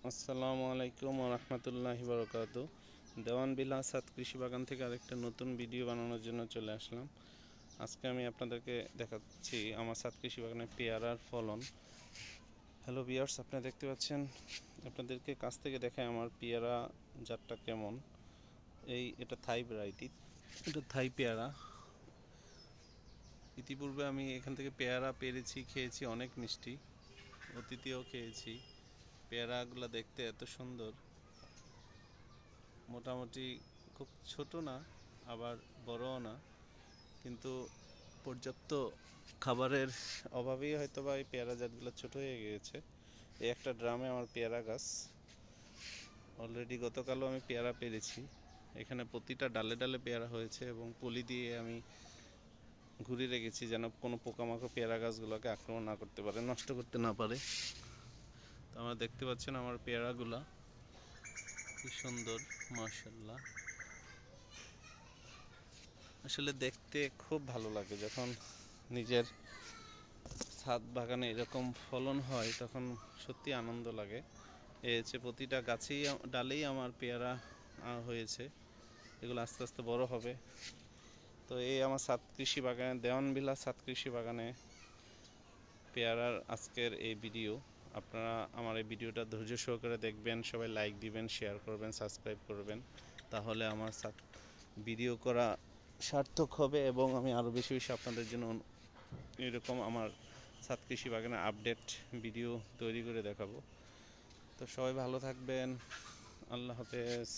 আসসালামু আলাইকুম ওয়া রাহমাতুল্লাহি ওয়া বারাকাতুহু। দেওয়ান বিলা সাত কৃষি বাগান থেকে আরেকটা নতুন ভিডিও বানানোর জন্য চলে আসলাম। আজকে আমি আপনাদেরকে দেখাচ্ছি আমার সাত কৃষি বাগানে পেয়ারার ফলন। হ্যালো ভিউয়ার্স, আপনারা দেখতে পাচ্ছেন, আপনাদেরকে কাছ থেকে দেখায় আমার পেয়ারা জাতটা কেমন। এটা থাই ভ্যারাইটি, এটা থাই পেয়ারা। ইতিপূর্বে আমি এখান থেকে পেয়ারা পেরেছি, খেয়েছি, অনেক মিষ্টি, অতীতেও খেয়েছি। পেয়ারাগুলো দেখতে এত সুন্দর, মোটামুটি খুব ছোট না, আবার বড়ও না, কিন্তু পর্যাপ্ত খাবারের অভাবেই হয়তো বা এই পেয়ারা জাতগুলো ছোট হয়ে গিয়েছে। এই একটা ড্রামে আমার পেয়ারা গাছ, অলরেডি গতকালও আমি পেয়ারা পেরেছি। এখানে প্রতিটা ডালে ডালে পেয়ারা হয়েছে এবং পলি দিয়ে আমি ঘুরে রেখেছি যেন কোনো পোকামাকড় পেয়ারা গাছগুলোকে আক্রমণ না করতে পারে, নষ্ট করতে না পারে। তো আমরা দেখতে পাচ্ছেন আমার পেয়ারাগুলা কি সুন্দর, মাশাআল্লাহ। আসলে দেখতে খুব ভালো লাগে যখন নিজের ছাদ বাগানে এরকম ফলন হয়, তখন সত্যি আনন্দ লাগে। হচ্ছে প্রতিটা গাছেই ডালেই আমার পেয়ারা হয়েছে, এগুলো আস্তে আস্তে বড় হবে। তো এই আমার ছাদ কৃষি বাগানে, দেওয়ানবিলা ছাদ কৃষি বাগানে পেয়ারার আজকের এই ভিডিও। আপনারা আমার এই ভিডিওটা ধৈর্য সহকারে দেখবেন, সবাই লাইক দিবেন, শেয়ার করবেন, সাবস্ক্রাইব করবেন, তাহলে আমার ভিডিও করা সার্থক হবে এবং আমি আরও বেশি বেশি আপনাদের জন্য এরকম আমার ছাদ কৃষি বাগানে আপডেট ভিডিও তৈরি করে দেখাবো। তো সবাই ভালো থাকবেন, আল্লাহ হাফেজ।